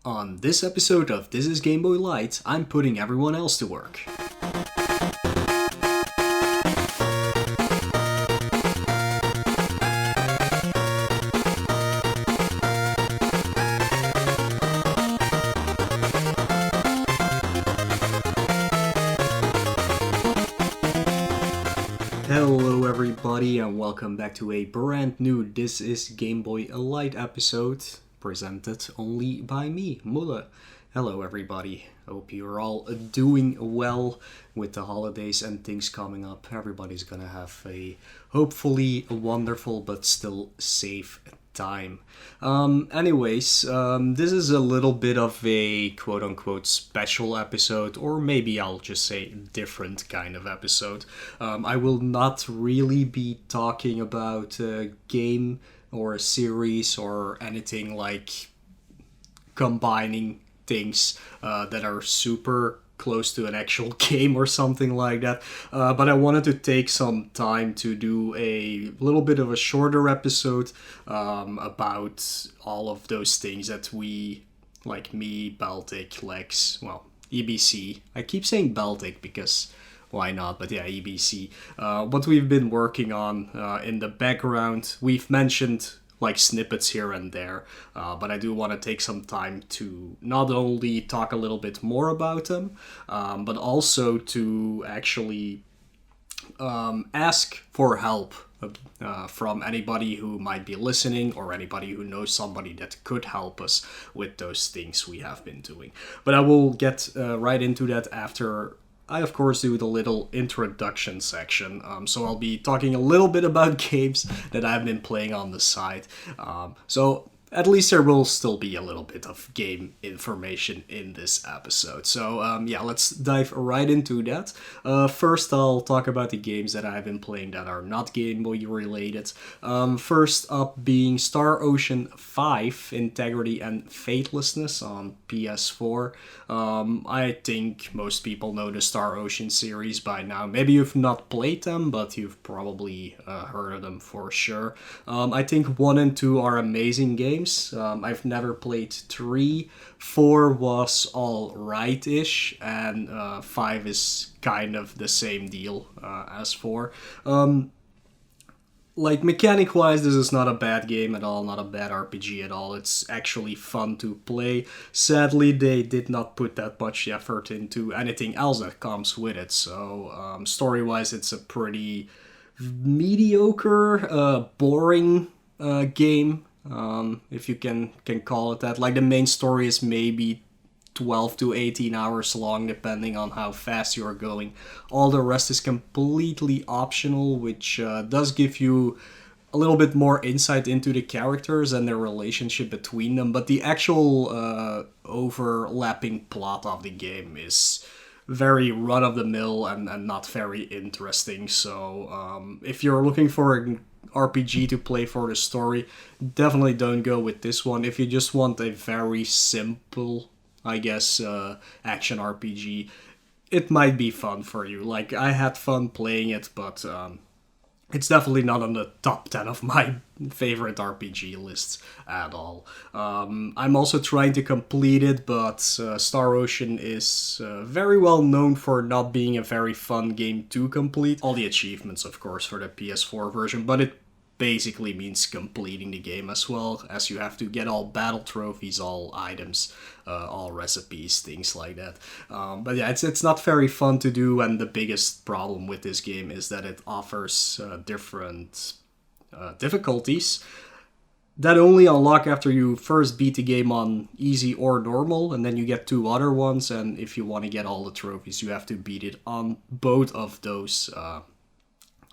On this episode of This is Game Boy Lite, I'm putting everyone else to work. Hello everybody and welcome back to a brand new This is Game Boy Lite episode, presented only by me, Moelle. Hello everybody, hope you're all doing well with the holidays and things coming up. Everybody's gonna have a hopefully wonderful but still safe time. Anyways, this is a little bit of a quote-unquote special episode, or maybe I'll just say different kind of episode. I will not really be talking about a game or a series or anything like combining things that are super close to an actual game or something like that, but I wanted to take some time to do a little bit of a shorter episode about all of those things that we, like me, Baltic, Lex, well, EBC. I keep saying Baltic because why not, but yeah, EBC. What we've been working on in the background. We've mentioned like snippets here and there, but I do want to take some time to not only talk a little bit more about them, but also to actually ask for help from anybody who might be listening or anybody who knows somebody that could help us with those things we have been doing. But I will get right into that after I, of course, do the little introduction section, so I'll be talking a little bit about games that I've been playing on the side. So at least there will still be a little bit of game information in this episode. So yeah, let's dive right into that. First, I'll talk about the games that I've been playing that are not Game Boy related. First up being Star Ocean 5, Integrity and Faithlessness on PS4. I think most people know the Star Ocean series by now. Maybe you've not played them, but you've probably heard of them for sure. I think 1 and 2 are amazing games. I've never played 3. 4 was alright-ish, and 5 is kind of the same deal as 4. Like, mechanic-wise, this is not a bad game at all, not a bad RPG at all. It's actually fun to play. Sadly, they did not put that much effort into anything else that comes with it, so story-wise, it's a pretty mediocre, boring game. If you can call it that. Like, the main story is maybe 12 to 18 hours long, depending on how fast you're going. All the rest is completely optional, which does give you a little bit more insight into the characters and their relationship between them, but the actual overlapping plot of the game is very run-of-the-mill and not very interesting. So if you're looking for an RPG to play for the story, definitely don't go with this one. If you just want a very simple, I guess, action RPG, it might be fun for you. Like, I had fun playing it, but it's definitely not on the top 10 of my favorite RPG lists at all. I'm also trying to complete it, but Star Ocean is very well known for not being a very fun game to complete. All the achievements, of course, for the PS4 version, but it basically means completing the game as well, as you have to get all battle trophies, all items, all recipes, things like that. But yeah, it's not very fun to do, and the biggest problem with this game is that it offers different difficulties that only unlock after you first beat the game on easy or normal, and then you get 2 other ones, and if you want to get all the trophies, you have to beat it on both of those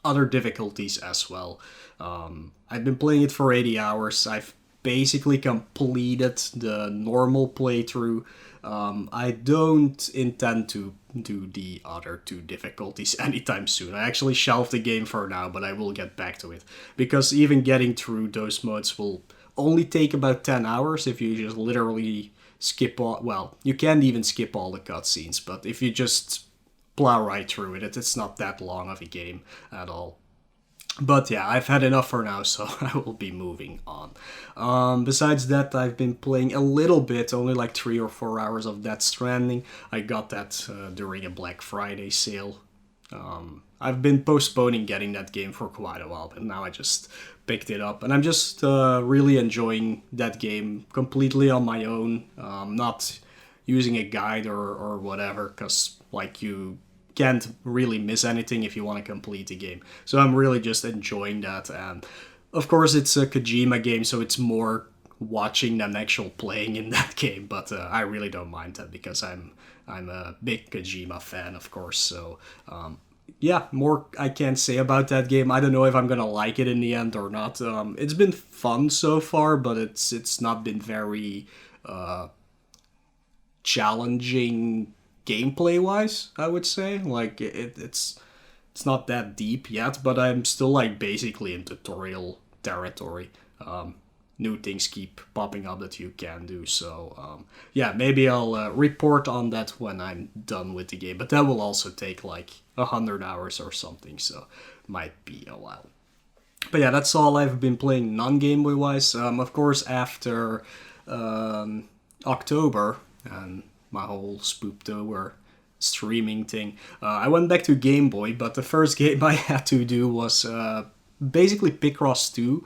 other difficulties as well. I've been playing it for 80 hours. I've basically completed the normal playthrough. I don't intend to do the other 2 difficulties anytime soon. I actually shelved the game for now, but I will get back to it, because even getting through those modes will only take about 10 hours if you just literally skip all, well, you can't even skip all the cutscenes, but if you just plow right through it, it's not that long of a game at all. But yeah, I've had enough for now, so I will be moving on. Besides that, I've been playing a little bit, only like 3 or 4 hours of Death Stranding. I got that during a Black Friday sale. I've been postponing getting that game for quite a while, but now I just picked it up, and I'm just really enjoying that game completely on my own, not using a guide or whatever, because like you can't really miss anything if you want to complete the game. So I'm really just enjoying that, and of course it's a Kojima game, so it's more watching than actual playing in that game. But I really don't mind that because I'm a big Kojima fan, of course. So yeah, more I can't say about that game. I don't know if I'm gonna like it in the end or not. It's been fun so far, but it's not been very challenging gameplay wise, I would say. Like it's not that deep yet, but I'm still like basically in tutorial territory. New things keep popping up that you can do, so yeah, maybe I'll report on that when I'm done with the game, but that will also take like 100 hours or something, so might be a while. But yeah, that's all I've been playing non-Game Boy wise. Of course, after October and my whole Spooptober streaming thing, I went back to Game Boy, but the first game I had to do was basically Picross 2,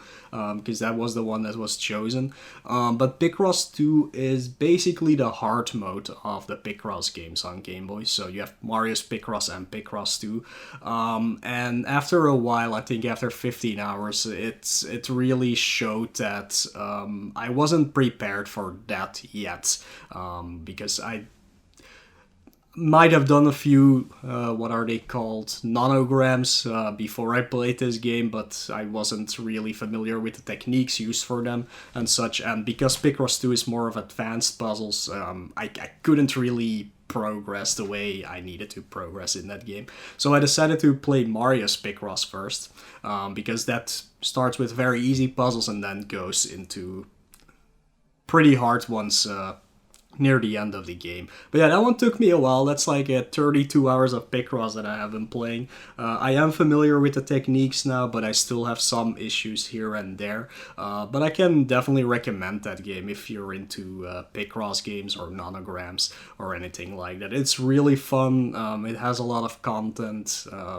because that was the one that was chosen. But Picross 2 is basically the hard mode of the Picross games on Game Boy. So you have Mario's Picross and Picross 2. And after a while, I think after 15 hours, it really showed that I wasn't prepared for that yet. Because I might have done a few, what are they called, nanograms before I played this game, but I wasn't really familiar with the techniques used for them and such. And because Picross 2 is more of advanced puzzles, I couldn't really progress the way I needed to progress in that game. So I decided to play Mario's Picross first, because that starts with very easy puzzles and then goes into pretty hard ones near the end of the game. But yeah, that one took me a while. That's like 32 hours of Picross that I have been playing. I am familiar with the techniques now, but I still have some issues here and there. But I can definitely recommend that game if you're into Picross games or nanograms or anything like that. It's really fun. It has a lot of content,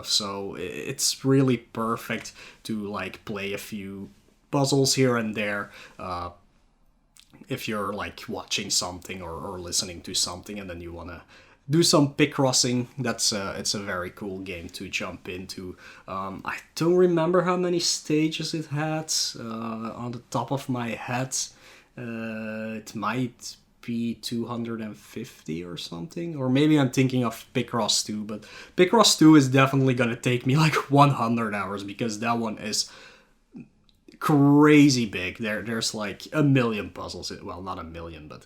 so it's really perfect to like play a few puzzles here and there. If you're like watching something or listening to something and then you want to do some Picrossing, it's a very cool game to jump into. I don't remember how many stages it had on the top of my head. It might be 250 or something, or maybe I'm thinking of Picross 2, but Picross 2 is definitely gonna take me like 100 hours because that one is crazy big. There's like a million puzzles. Well, not a million, but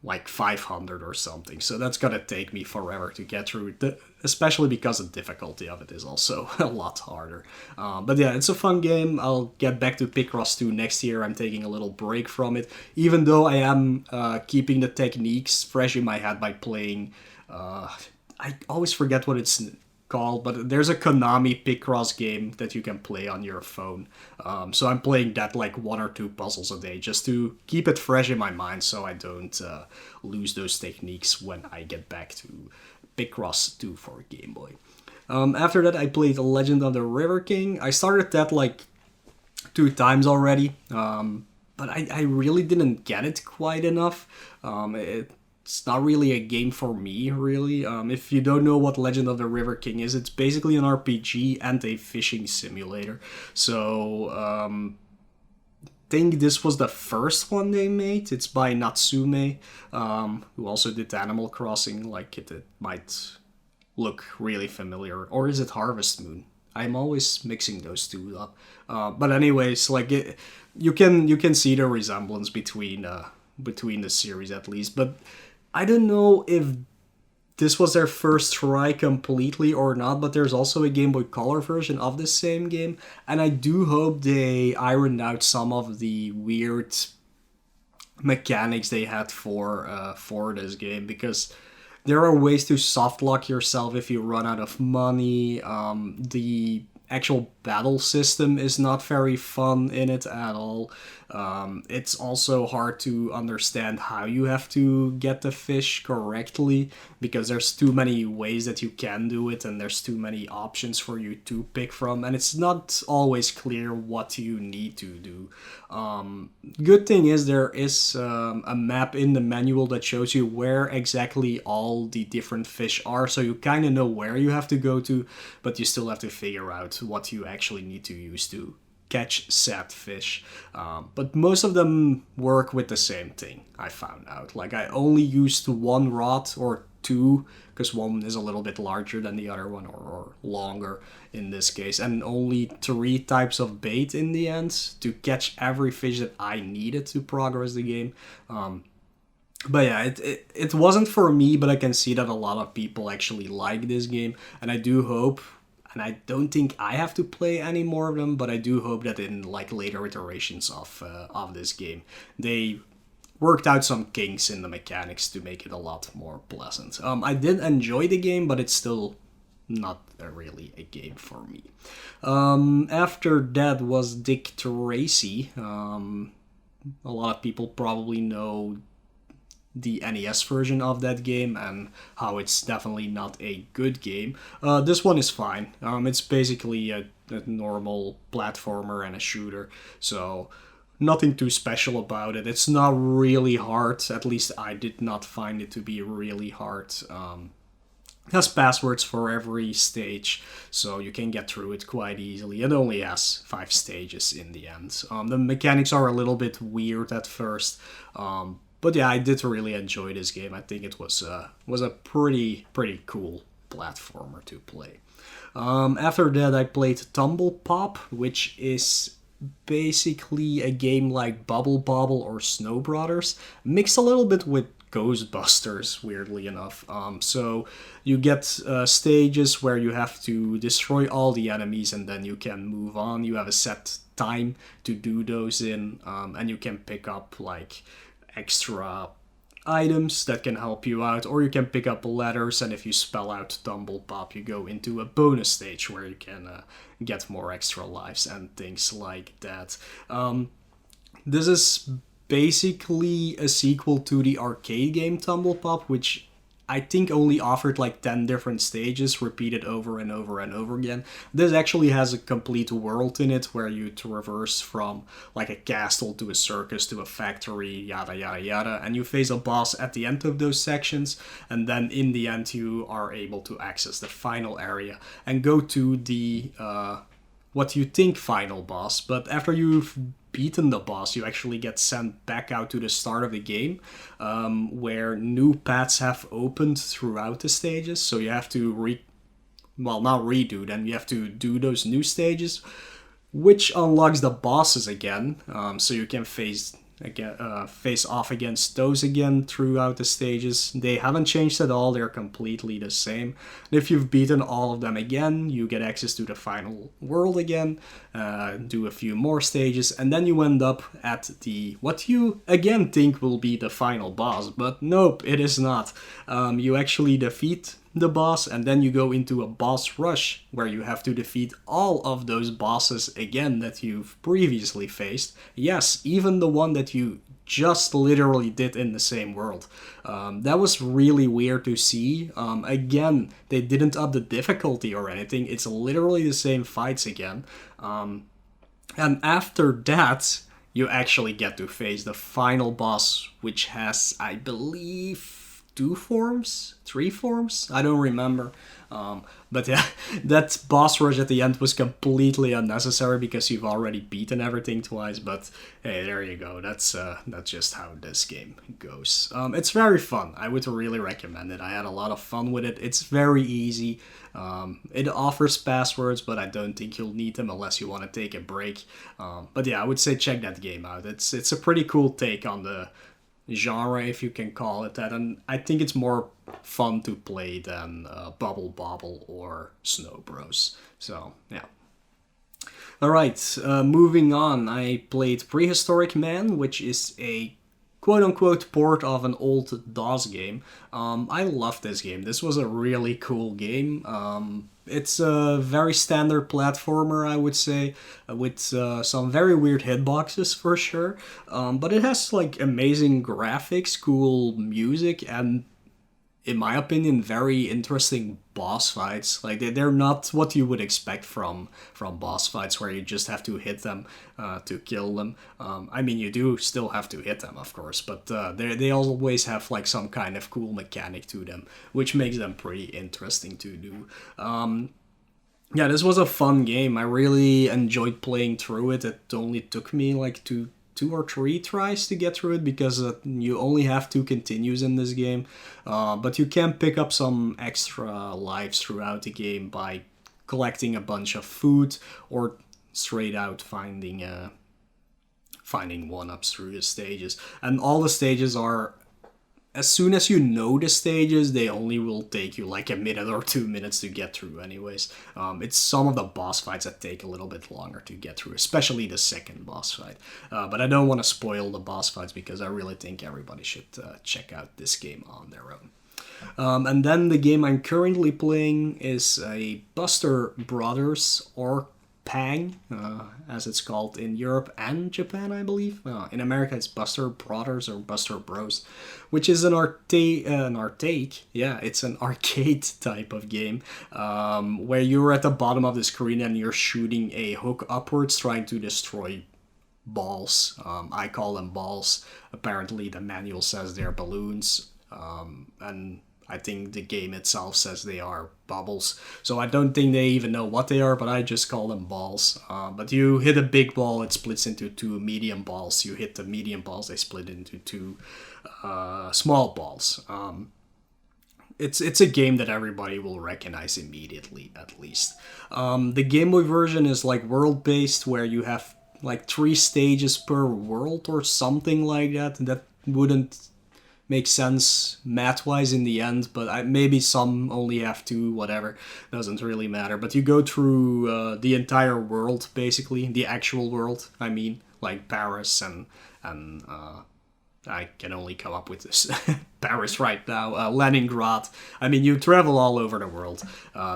like 500 or something. So that's gonna take me forever to get through it, especially because the difficulty of it is also a lot harder. But yeah, it's a fun game. I'll get back to Picross 2 next year. I'm taking a little break from it, even though I am keeping the techniques fresh in my head by playing. I always forget what it's called, but there's a Konami Picross game that you can play on your phone. So I'm playing that like 1 or 2 puzzles a day just to keep it fresh in my mind so I don't lose those techniques when I get back to Picross 2 for Game Boy. After that, I played Legend of the River King. I started that like 2 times already, but I really didn't get it quite enough. It's not really a game for me, really. If you don't know what Legend of the River King is, it's basically an RPG and a fishing simulator. So, I think this was the first one they made. It's by Natsume, who also did Animal Crossing. Like, it might look really familiar. Or is it Harvest Moon? I'm always mixing those two up. But anyways, like, you can see the resemblance between the series at least, but I don't know if this was their first try completely or not, but there's also a Game Boy Color version of the same game, and I do hope they ironed out some of the weird mechanics they had for this game, because there are ways to soft lock yourself if you run out of money. The actual battle system is not very fun in it at all. It's also hard to understand how you have to get the fish correctly, because there's too many ways that you can do it and there's too many options for you to pick from, and it's not always clear what you need to do. Good thing is there is a map in the manual that shows you where exactly all the different fish are, so you kind of know where you have to go to, but you still have to figure out what you actually need to use to catch said fish. But most of them work with the same thing, I found out. Like, I only used one rod or two, because one is a little bit larger than the other one, or longer in this case, and only 3 types of bait in the end to catch every fish that I needed to progress the game. But yeah, it wasn't for me, but I can see that a lot of people actually like this game, and I do hope, and I don't think I have to play any more of them, but I do hope that in like later iterations of this game, they worked out some kinks in the mechanics to make it a lot more pleasant. I did enjoy the game, but it's still not really a game for me. After that was Dick Tracy. A lot of people probably know the NES version of that game and how it's definitely not a good game. This one is fine. It's basically a normal platformer and a shooter, so nothing too special about it. It's not really hard, at least I did not find it to be really hard. It has passwords for every stage, so you can get through it quite easily. It only has 5 stages in the end. The mechanics are a little bit weird at first, but yeah, I did really enjoy this game. I think it was a pretty cool platformer to play. After that, I played Tumble Pop, which is basically a game like Bubble Bobble or Snow Brothers, mixed a little bit with Ghostbusters, weirdly enough. So you get stages where you have to destroy all the enemies and then you can move on. You have a set time to do those in, and you can pick up like extra items that can help you out, or you can pick up letters, and if you spell out Tumble Pop, you go into a bonus stage where you can get more extra lives and things like that. This is basically a sequel to the arcade game Tumble Pop, which I think only offered like 10 different stages repeated over and over and over again. This actually has a complete world in it where you traverse from like a castle to a circus to a factory, yada yada yada, and you face a boss at the end of those sections, and then in the end you are able to access the final area and go to the what you think final boss. But after you've beaten the boss, you actually get sent back out to the start of the game, where new paths have opened throughout the stages, so you have to not redo them, you have to do those new stages, which unlocks the bosses again, so you can face off against those again throughout the stages. They haven't changed at all, they're completely the same. And if you've beaten all of them again, you get access to the final world again, do a few more stages, and then you end up at what you again think will be the final boss, but nope, it is not. You actually defeat the boss, and then you go into a boss rush where you have to defeat all of those bosses again that you've previously faced. Yes, even the one that you just literally did in the same world. That was really weird to see. Again, they didn't up the difficulty or anything. It's literally the same fights again. And after that, you actually get to face the final boss, which has, I believe, 3 forms? I don't remember. But yeah, that boss rush at the end was completely unnecessary because you've already beaten everything twice, but hey, there you go. That's just how this game goes. It's very fun. I would really recommend it. I had a lot of fun with it. It's very easy. It offers passwords, but I don't think you'll need them unless you want to take a break. But yeah, I would say check that game out. It's a pretty cool take on the genre, if you can call it that, and I think it's more fun to play than Bubble Bobble or Snow Bros. So yeah. Alright, moving on, I played Prehistoric Man, which is a quote-unquote port of an old DOS game. I love this game. This was a really cool game. It's a very standard platformer, I would say, with some very weird hitboxes for sure. But it has like amazing graphics, cool music, and in my opinion, very interesting boss fights. Like they're not what you would expect from boss fights, where you just have to hit them to kill them. I mean, you do still have to hit them, of course, but they always have like some kind of cool mechanic to them, which makes them pretty interesting to do. Yeah, this was a fun game. I really enjoyed playing through it. It only took me like two or three tries to get through it, because you only have 2 continues in this game, but you can pick up some extra lives throughout the game by collecting a bunch of food or straight out finding 1-ups through the stages. And all the stages are, as soon as you know the stages, they only will take you like a minute or 2 minutes to get through anyways. It's some of the boss fights that take a little bit longer to get through, especially the second boss fight. But I don't want to spoil the boss fights, because I really think everybody should check out this game on their own. And then the game I'm currently playing is a Buster Brothers, or Pang, as it's called in Europe and Japan, I believe. In America, it's Buster Brothers or Buster Bros, which is an arcade type of game, where you're at the bottom of the screen and you're shooting a hook upwards, trying to destroy balls. I call them balls. Apparently, the manual says they're balloons, and I think the game itself says they are bubbles. So I don't think they even know what they are, but I just call them balls. But you hit a big ball, it splits into 2 medium balls. You hit the medium balls, they split into 2 small balls. It's a game that everybody will recognize immediately, at least. The Game Boy version is like world-based, where you have like 3 stages per world or something like that. That wouldn't make sense math-wise in the end, but maybe some only have 2, whatever, doesn't really matter. But you go through the entire world, basically, the actual world, I mean, like Paris and I can only come up with this, Paris right now, Leningrad. I mean, you travel all over the world,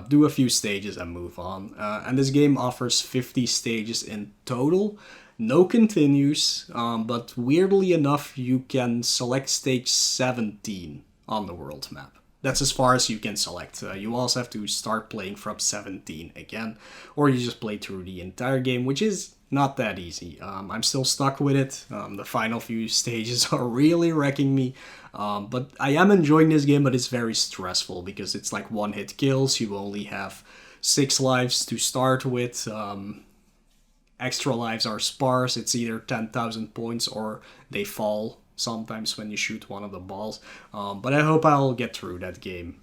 do a few stages and move on. And this game offers 50 stages in total. No continues, but weirdly enough, you can select stage 17 on the world map. That's as far as you can select. You also have to start playing from 17 again, or you just play through the entire game, which is not that easy. I'm still stuck with it. The final few stages are really wrecking me, but I am enjoying this game, but it's very stressful, because it's like one-hit kills. You only have 6 lives to start with. Extra lives are sparse. It's either 10,000 points or they fall sometimes when you shoot one of the balls. But I hope I'll get through that game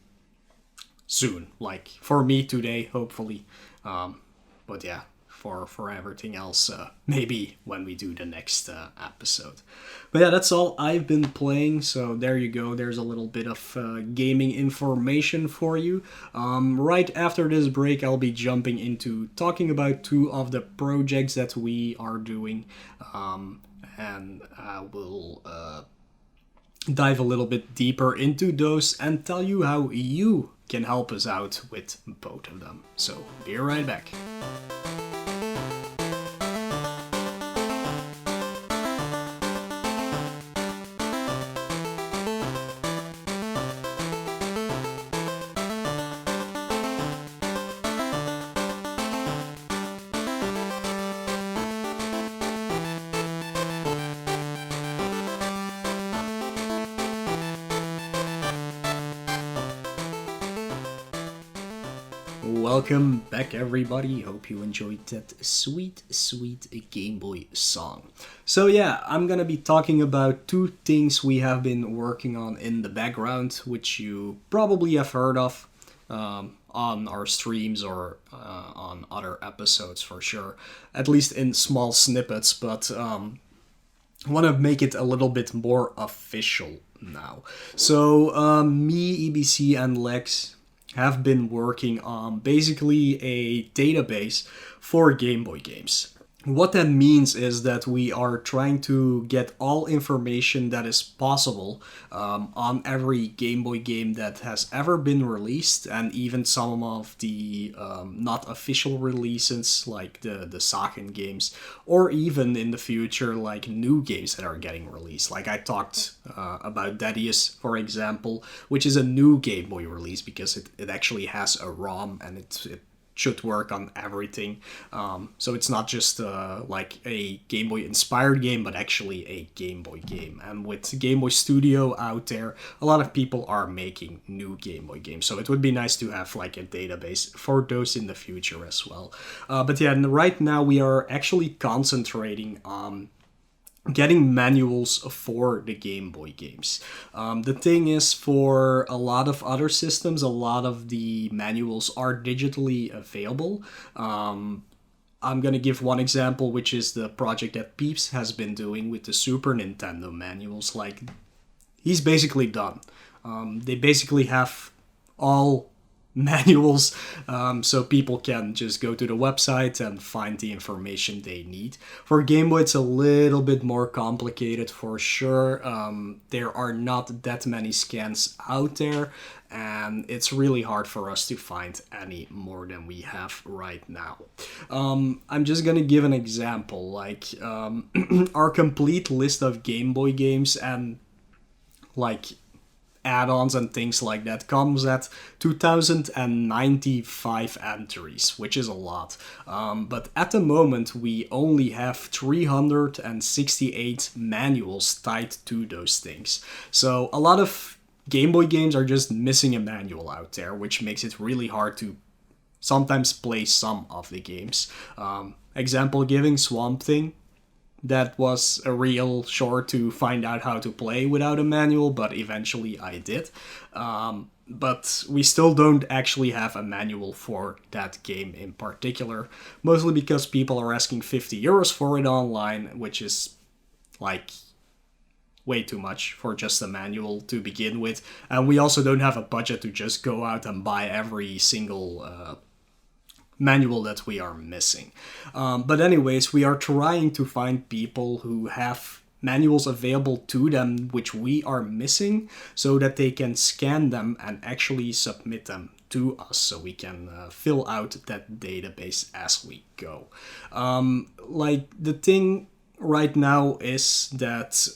soon. Like, for me today, hopefully. But yeah, for everything else, maybe when we do the next episode. But yeah, that's all I've been playing, so there you go. There's a little bit of gaming information for you. Right after this break, I'll be jumping into talking about 2 of the projects that we are doing, and I will dive a little bit deeper into those and tell you how you can help us out with both of them. So be right back. Welcome back, everybody. Hope you enjoyed that sweet, sweet Game Boy song. So yeah, I'm gonna be talking about 2 things we have been working on in the background, which you probably have heard of on our streams or on other episodes for sure, at least in small snippets, but I want to make it a little bit more official now. So me, EBC, and Lex have been working on basically a database for Game Boy games. what that means is that we are trying to get all information that is possible on every Game Boy game that has ever been released, and even some of the not official releases like the Saken games, or even in the future like new games that are getting released. Like I talked about Dedius, for example, which is a new Game Boy release because it actually has a ROM and it should work on everything. So it's not just like a Game Boy inspired game, but actually a Game Boy game. And with Game Boy Studio out there, a lot of people are making new Game Boy games. So it would be nice to have like a database for those in the future as well. But yeah, right now we are actually concentrating on getting manuals for the Game Boy games. The thing is, for a lot of other systems, a lot of the manuals are digitally available. I'm gonna give one example, which is the project that Peeps has been doing with the Super Nintendo manuals. Like, he's basically done. They basically have all manuals, so people can just go to the website and find the information they need. For Game Boy, it's a little bit more complicated for sure. There are not that many scans out there, and it's really hard for us to find any more than we have right now. I'm just gonna give an example, like our complete list of Game Boy games and like add-ons and things like that comes at 2095 entries, which is a lot. But at the moment, we only have 368 manuals tied to those things. So a lot of Game Boy games are just missing a manual out there, which makes it really hard to sometimes play some of the games. Example giving, Swamp Thing. That was a real chore to find out how to play without a manual, but eventually I did. But we still don't actually have a manual for that game in particular, mostly because people are asking 50 euros for it online, which is like way too much for just a manual to begin with. And we also don't have a budget to just go out and buy every single manual that we are missing. But anyways, we are trying to find people who have manuals available to them which we are missing, so that they can scan them and actually submit them to us, so we can fill out that database as we go. Like, the thing right now is that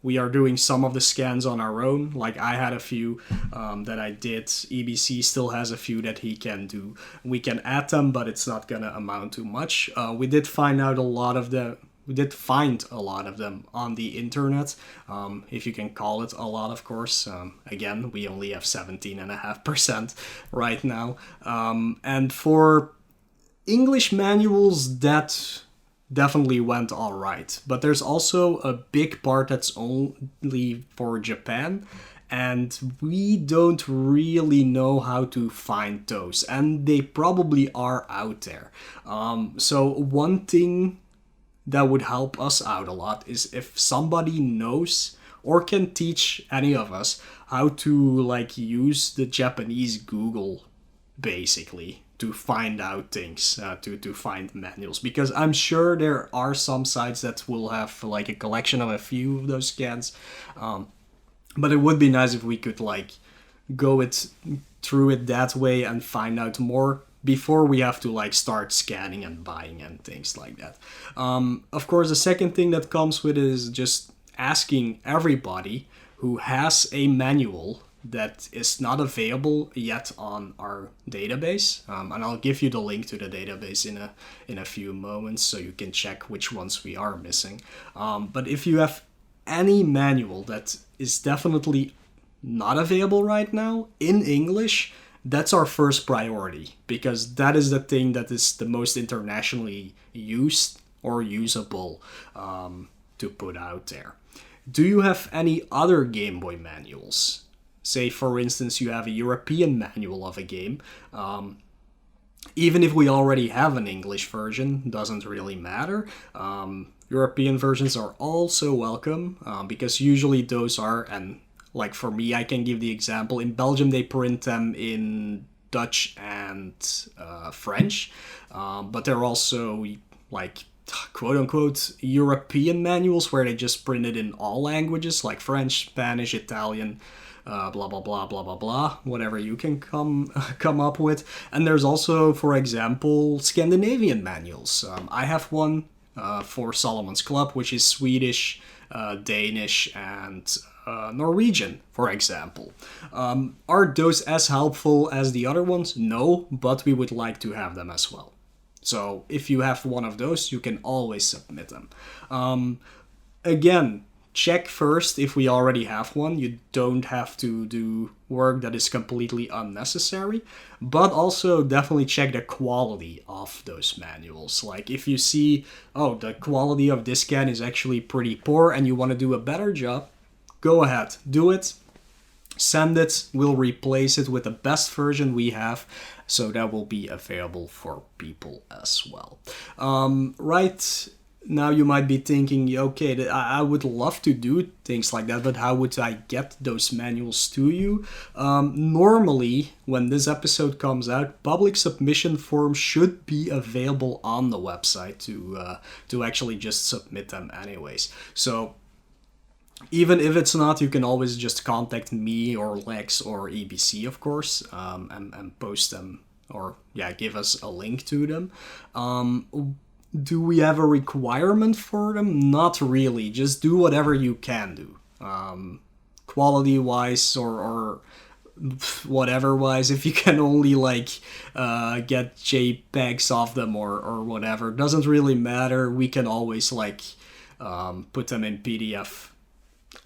we are doing some of the scans on our own. Like, I had a few that I did. EBC still has a few that he can do. We can add them, but it's not gonna amount to much. We did find a lot of them on the internet, if you can call it a lot, of course. Again, we only have 17.5% right now. And for English manuals, that definitely went all right. But there's also a big part that's only for Japan, and we don't really know how to find those, and they probably are out there. So one thing that would help us out a lot is if somebody knows or can teach any of us how to like use the Japanese Google, basically, to find out things, to find manuals, because I'm sure there are some sites that will have like a collection of a few of those scans, but it would be nice if we could like go through it that way and find out more before we have to like start scanning and buying and things like that. Of course, the second thing that comes with it is just asking everybody who has a manual that is not available yet on our database, and I'll give you the link to the database in a few moments so you can check which ones we are missing. But if you have any manual that is definitely not available right now in English, that's our first priority, because that is the thing that is the most internationally used or usable to put out there. Do you have any other Game Boy manuals? Say, for instance, you have a European manual of a game. Even if we already have an English version, doesn't really matter. European versions are also welcome, because usually those are, and like for me, I can give the example, in Belgium they print them in Dutch and French, but they're also like quote-unquote European manuals where they just print it in all languages, like French, Spanish, Italian, blah blah blah blah blah blah, whatever you can come up with. And there's also, for example, Scandinavian manuals. I have one for Solomon's Club, which is Swedish, Danish, and Norwegian, for example. Are those as helpful as the other ones? No, but we would like to have them as well. So if you have one of those, you can always submit them. Again, check first if we already have one. You don't have to do work that is completely unnecessary, but also definitely check the quality of those manuals. Like if you see, oh, the quality of this scan is actually pretty poor and you want to do a better job, go ahead, do it. Send it, we'll replace it with the best version we have, so that will be available for people as well. Right now you might be thinking, okay, I would love to do things like that, but how would I get those manuals to you? Normally, when this episode comes out, public submission forms should be available on the website to actually just submit them anyways. So even if it's not, you can always just contact me or Lex or EBC, of course, and post them, or give us a link to them. Do we have a requirement for them? Not really. Just do whatever you can do. Quality-wise or whatever-wise, if you can only get JPEGs off them or whatever, doesn't really matter. We can always put them in PDF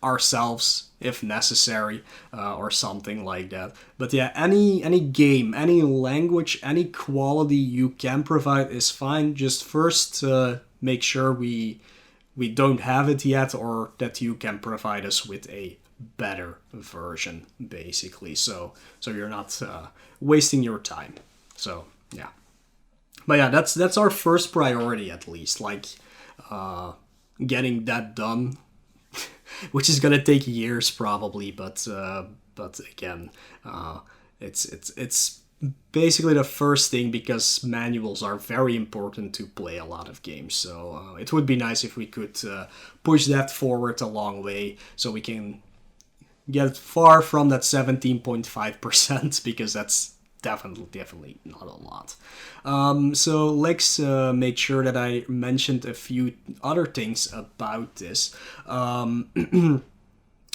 ourselves if necessary, or something like that. But yeah, any game, any language, any quality you can provide is fine. Just first make sure we don't have it yet, or that you can provide us with a better version, basically, so you're not wasting your time. So yeah, but yeah, that's our first priority, at least, getting that done, which is gonna take years probably, but again, it's basically the first thing, because manuals are very important to play a lot of games. So it would be nice if we could push that forward a long way, so we can get far from that 17.5%, because that's definitely not a lot. So Lex made sure that I mentioned a few other things about this.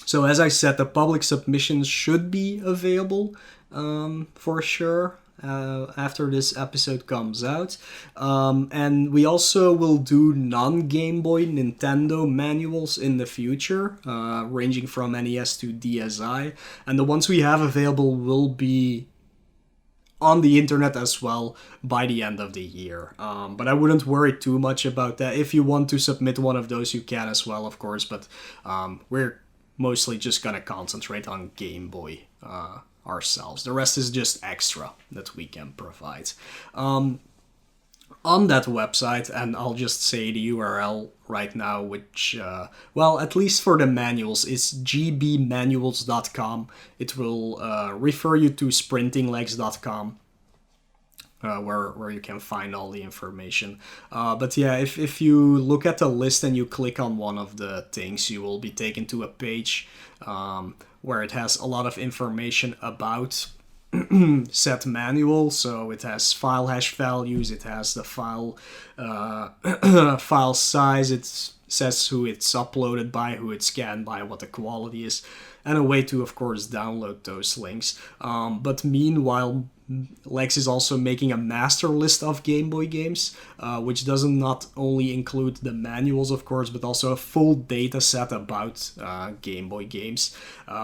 So as I said, the public submissions should be available for sure after this episode comes out. And we also will do non-Game Boy Nintendo manuals in the future, ranging from NES to DSi. And the ones we have available will be on the internet as well by the end of the year. But I wouldn't worry too much about that. If you want to submit one of those, you can as well, of course. But we're mostly just gonna concentrate on Game Boy ourselves. The rest is just extra that we can provide. On that website, and I'll just say the URL right now, which, at least for the manuals, is gbmanuals.com. It will refer you to SprintingLegs.com, where you can find all the information. But yeah, if you look at the list and you click on one of the things, you will be taken to a page where it has a lot of information about set manual. So it has file hash values, it has the file file size, it says who it's uploaded by, who it's scanned by, what the quality is, and a way to, of course, download those links. But meanwhile, Lex is also making a master list of Game Boy games, which doesn't not only include the manuals, of course, but also a full data set about Game Boy games,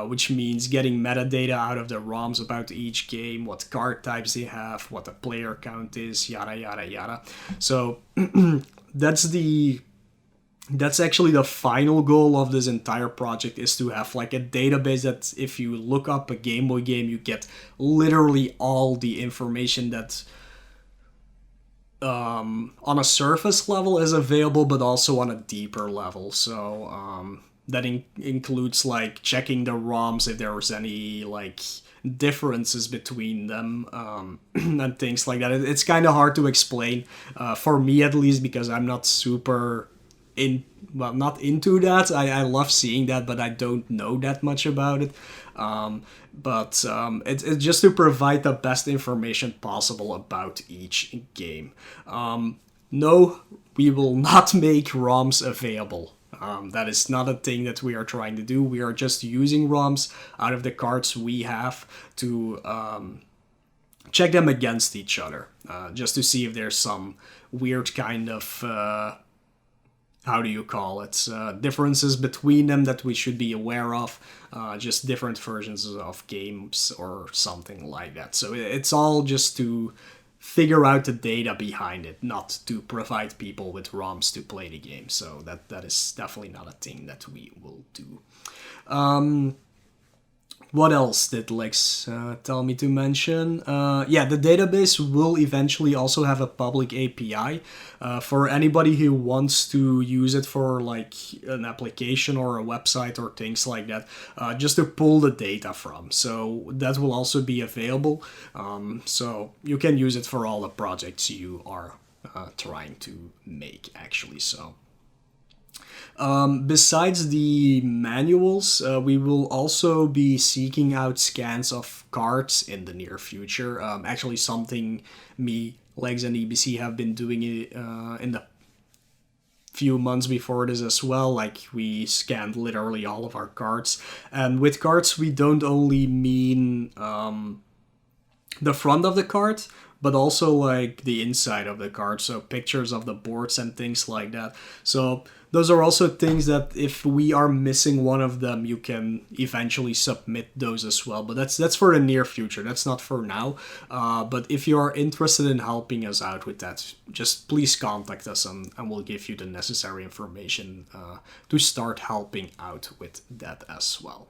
which means getting metadata out of the ROMs about each game, what card types they have, what the player count is, yada yada yada. So that's actually the final goal of this entire project, is to have a database that if you look up a Game Boy game, you get literally all the information that on a surface level is available, but also on a deeper level. So that includes like checking the ROMs if there was any like differences between them, and things like that. It's kind of hard to explain, for me at least, because I'm not super not into that. I love seeing that, but I don't know that much about it. It's just to provide the best information possible about each game. No, we will not make ROMs available. That is not a thing that we are trying to do. We are just using ROMs out of the cards we have to check them against each other, just to see if there's some weird kind of how do you call it, differences between them that we should be aware of, just different versions of games or something like that. So it's all just to figure out the data behind it, not to provide people with ROMs to play the game. So that is definitely not a thing that we will do. What else did Lex tell me to mention? Yeah, the database will eventually also have a public API for anybody who wants to use it for like an application or a website or things like that, just to pull the data from. So that will also be available. So you can use it for all the projects you are trying to make, actually. So. Besides the manuals, we will also be seeking out scans of cards in the near future. Actually, something me, Legs, and EBC have been doing in the few months before this as well. Like, we scanned literally all of our cards. And with cards, we don't only mean the front of the card, but also like the inside of the card, so pictures of the boards and things like that. So those are also things that if we are missing one of them, you can eventually submit those as well. But that's for the near future. That's not for now. But if you are interested in helping us out with that, just please contact us and we'll give you the necessary information to start helping out with that as well.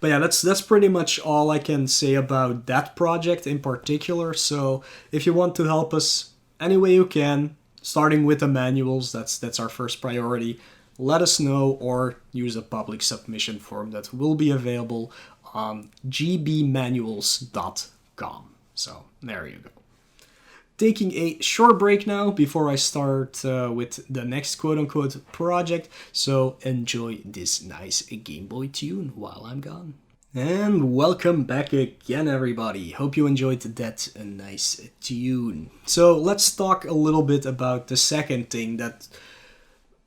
But yeah, that's pretty much all I can say about that project in particular. So if you want to help us any way you can, starting with the manuals, that's our first priority, let us know, or use a public submission form that will be available on gbmanuals.com. So there you go. Taking a short break now before I start with the next quote-unquote project, so enjoy this nice Game Boy tune while I'm gone. And welcome back again, everybody. Hope you enjoyed that nice tune. So let's talk a little bit about the second thing that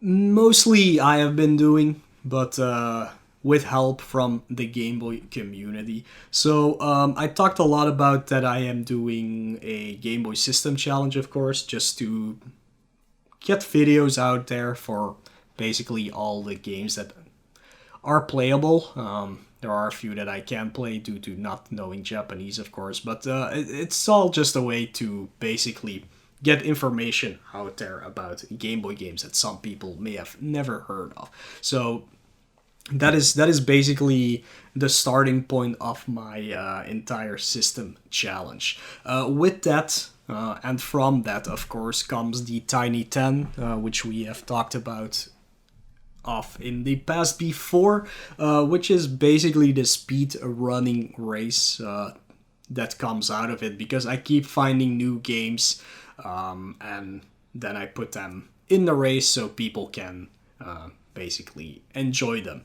mostly I have been doing, but with help from the Game Boy community. So I talked a lot about that I am doing a Game Boy System challenge, of course, just to get videos out there for basically all the games that are playable. There are a few that I can't play due to not knowing Japanese, of course, but it's all just a way to basically get information out there about Game Boy games that some people may have never heard of. So that is basically the starting point of my entire system challenge. With that, and from that, of course, comes the Tiny 10, which we have talked about in the past before, which is basically the speed running race that comes out of it, because I keep finding new games and then I put them in the race so people can basically enjoy them.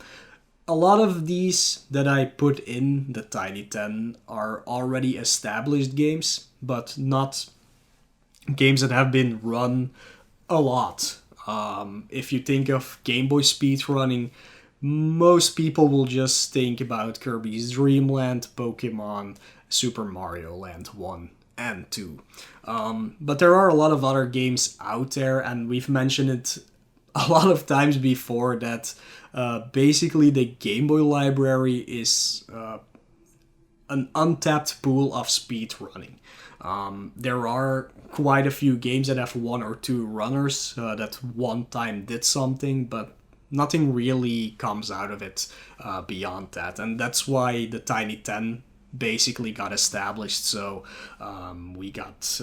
A lot of these that I put in the Tiny 10 are already established games, but not games that have been run a lot. If you think of Game Boy speedrunning, most people will just think about Kirby's Dream Land, Pokemon, Super Mario Land 1 and 2. But there are a lot of other games out there, and we've mentioned it a lot of times before, that basically the Game Boy library is an untapped pool of speedrunning. There are quite a few games that have one or two runners that one time did something, but nothing really comes out of it beyond that. And that's why the Tiny 10 basically got established. So we got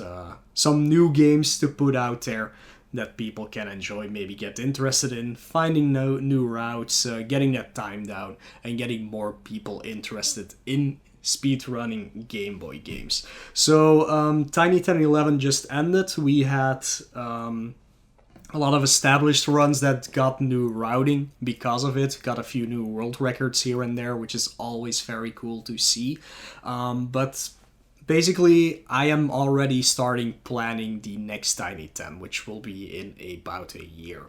some new games to put out there that people can enjoy, maybe get interested in, finding new routes, getting that time down, and getting more people interested in speedrunning Game Boy games. So Tiny 1011 just ended. We had a lot of established runs that got new routing because of it, got a few new world records here and there, which is always very cool to see. But basically, I am already starting planning the next Tiny 10, which will be in about a year.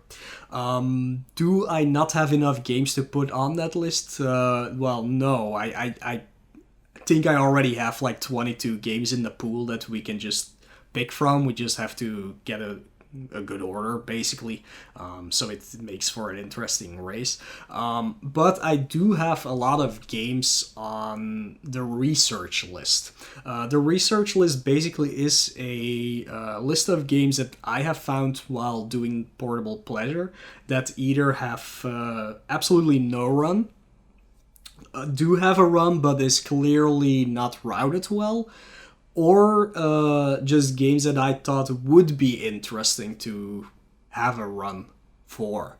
Do I not have enough games to put on that list? Well, no. I think I already have like 22 games in the pool that we can just pick from. We just have to get a good order, basically, so it makes for an interesting race. But I do have a lot of games on the research list. The research list basically is a list of games that I have found while doing Portable Pleasure that either have absolutely no run, do have a run but is clearly not routed well, or just games that I thought would be interesting to have a run for.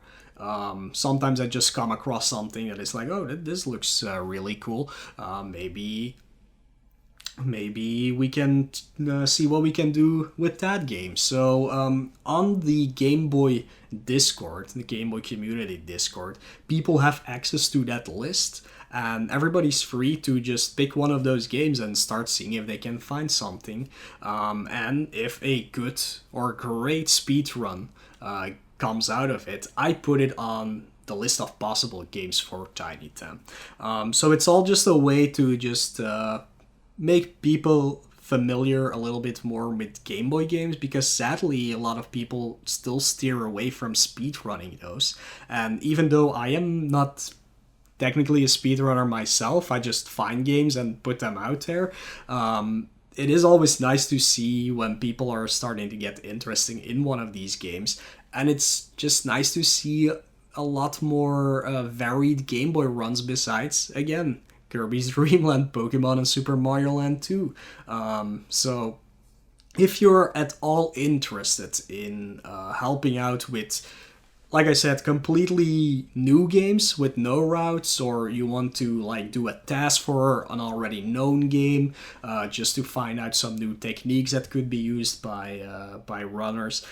Sometimes I just come across something that is like, oh, this looks really cool. Maybe we can see what we can do with that game. So on the Game Boy Discord, the Game Boy Community Discord, people have access to that list. And everybody's free to just pick one of those games and start seeing if they can find something. And if a good or great speedrun comes out of it, I put it on the list of possible games for Tiny 10. So it's all just a way to just make people familiar a little bit more with Game Boy games, because sadly a lot of people still steer away from speedrunning those. And even though I am not technically a speedrunner myself, I just find games and put them out there. It is always nice to see when people are starting to get interesting in one of these games, and it's just nice to see a lot more varied Game Boy runs besides, again, Kirby's Dream Land, Pokemon, and Super Mario Land 2. So if you're at all interested in helping out with, like I said, completely new games with no routes, or you want to like do a task for an already known game, just to find out some new techniques that could be used by runners,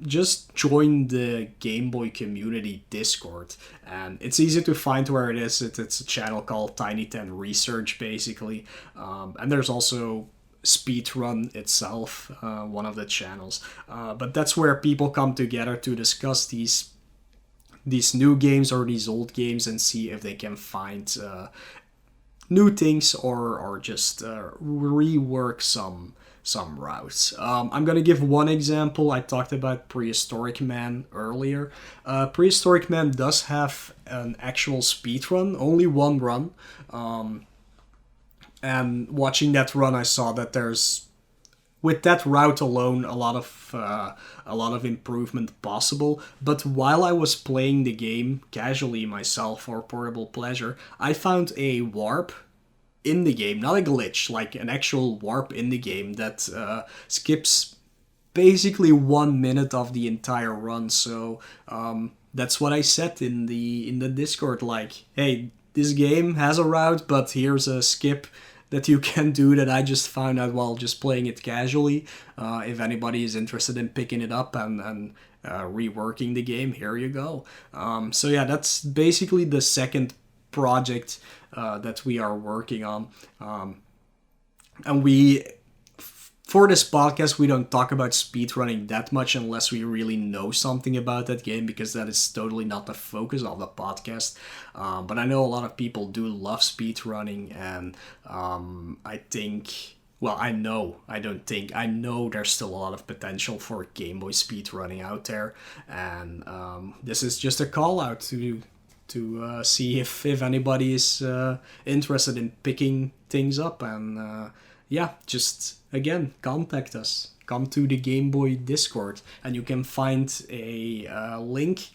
just join the Game Boy Community Discord. And it's easy to find where it is. It's a channel called Tiny 10 Research, basically. And there's also Speedrun itself, one of the channels, but that's where people come together to discuss these new games or these old games and see if they can find new things or just rework some routes. I'm gonna give one example. I talked about Prehistoric Man earlier. Prehistoric Man does have an actual speedrun, only one run. And watching that run, I saw that there's, with that route alone, a lot of improvement possible. But while I was playing the game casually myself for Portable Pleasure, I found a warp in the game, not a glitch, like an actual warp in the game that skips basically 1 minute of the entire run. So that's what I said in the Discord, like, hey, this game has a route, but here's a skip that you can do that I just found out while just playing it casually. If anybody is interested in picking it up and reworking the game, here you go. So yeah, that's basically the second project that we are working on. And for this podcast, we don't talk about speedrunning that much unless we really know something about that game, because that is totally not the focus of the podcast. But I know a lot of people do love speedrunning, and I know there's still a lot of potential for Game Boy speedrunning out there. And this is just a call out to see if anybody is interested in picking things up. And yeah, just again, contact us. Come to the Game Boy Discord, and you can find a link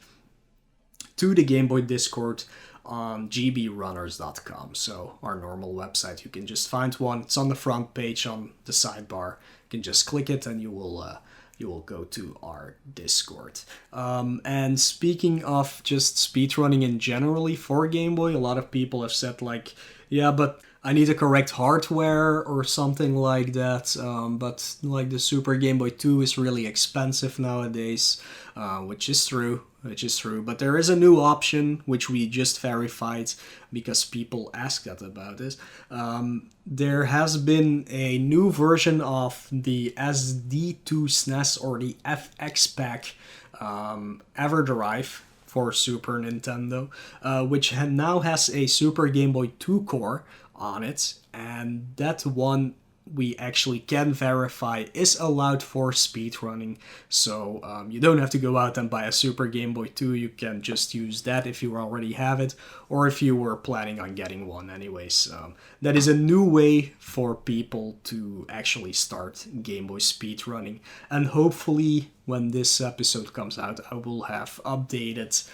to the Game Boy Discord on gbrunners.com. So our normal website, you can just find one. It's on the front page on the sidebar. You can just click it and you will you will go to our Discord. And speaking of just speedrunning in generally for Game Boy, a lot of people have said like, yeah, but I need the correct hardware or something like that. But like the Super Game Boy 2 is really expensive nowadays, which is true. But there is a new option which we just verified because people asked that about this. There has been a new version of the SD2 SNES or the FX pack EverDrive for Super Nintendo, which now has a Super Game Boy 2 core on it, and that one we actually can verify is allowed for speedrunning. So you don't have to go out and buy a Super Game Boy 2, you can just use that if you already have it, or if you were planning on getting one anyways. That is a new way for people to actually start Game Boy speedrunning, and hopefully when this episode comes out, I will have updated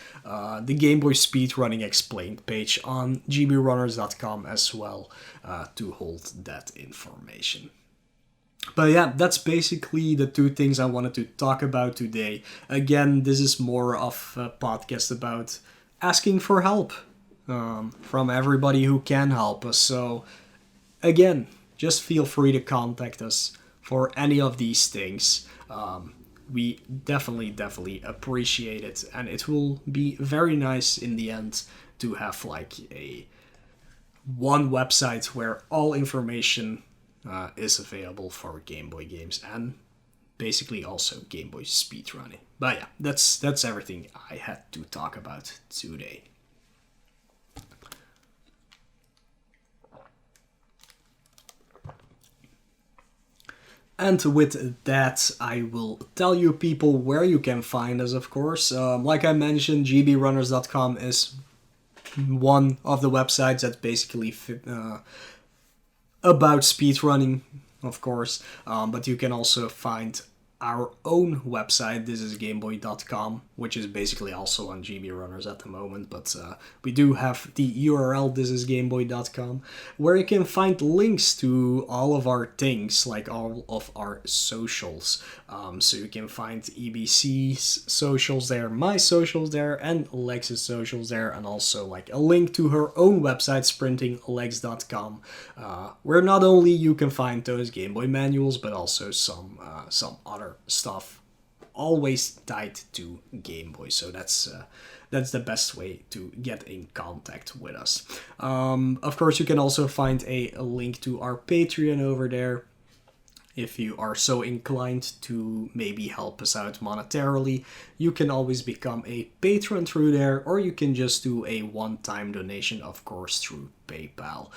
the Game Boy Speedrunning Explained page on gbrunners.com as well to hold that information. But yeah, that's basically the two things I wanted to talk about today. Again, this is more of a podcast about asking for help from everybody who can help us. So again, just feel free to contact us for any of these things. We definitely appreciate it, and it will be very nice in the end to have like a one website where all information is available for Game Boy games and basically also Game Boy speedrunning. But yeah, that's everything I had to talk about today. And with that, I will tell you people where you can find us, of course. Like I mentioned, gbrunners.com is one of the websites that's basically about speedrunning, of course. But you can also find our own website. This is gameboy.com, which is basically also on GBRunners at the moment, but we do have the URL, this is gameboy.com, where you can find links to all of our things, like all of our socials. So you can find EBC's socials there, my socials there, and Alex's socials there, and also like a link to her own website, SprintingLegs.com, where not only you can find those Game Boy manuals, but also some other stuff always tied to Game Boy. So that's the best way to get in contact with us. Of course, you can also find a link to our Patreon over there if you are so inclined to maybe help us out monetarily. You can always become a patron through there, or you can just do a one-time donation, of course, through PayPal.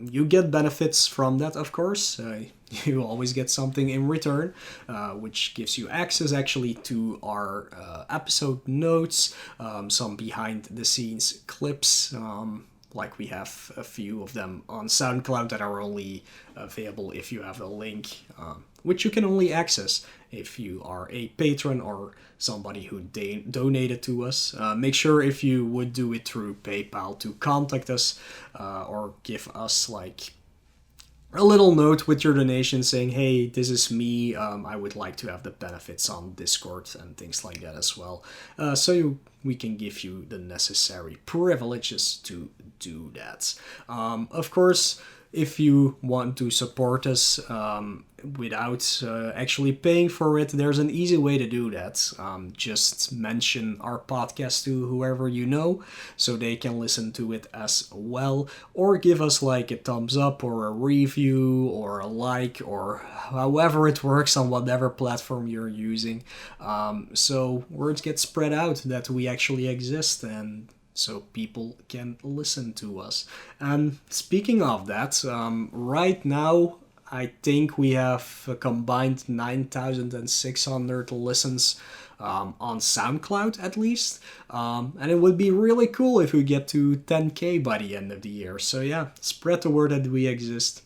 You get benefits from that, of course. You always get something in return, which gives you access actually to our episode notes, some behind-the-scenes clips, like we have a few of them on SoundCloud that are only available if you have a link, which you can only access if you are a patron or somebody who donated to us. Make sure if you would do it through PayPal to contact us or give us like a little note with your donation saying, hey, this is me, I would like to have the benefits on Discord and things like that as well. So we can give you the necessary privileges to do that. Of course, if you want to support us without actually paying for it, there's an easy way to do that. Just mention our podcast to whoever you know so they can listen to it as well, or give us like a thumbs up or a review or a like, or however it works on whatever platform you're using, so words get spread out that we actually exist and so people can listen to us. And speaking of that, right now I think we have a combined 9,600 listens on SoundCloud at least, and it would be really cool if we get to 10k by the end of the year. So yeah, spread the word that we exist.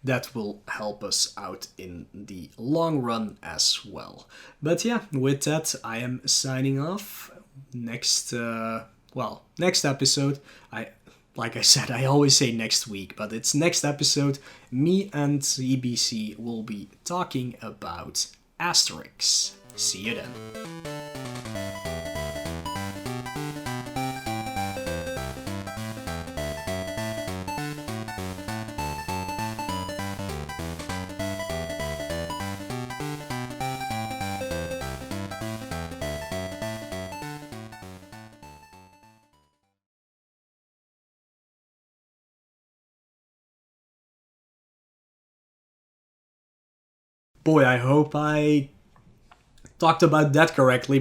That will help us out in the long run as well. But yeah, with that, I am signing off. Next episode, like I said, I always say next week, but it's next episode. Me and EBC will be talking about asterisk. See you then. Boy, I hope I talked about that correctly.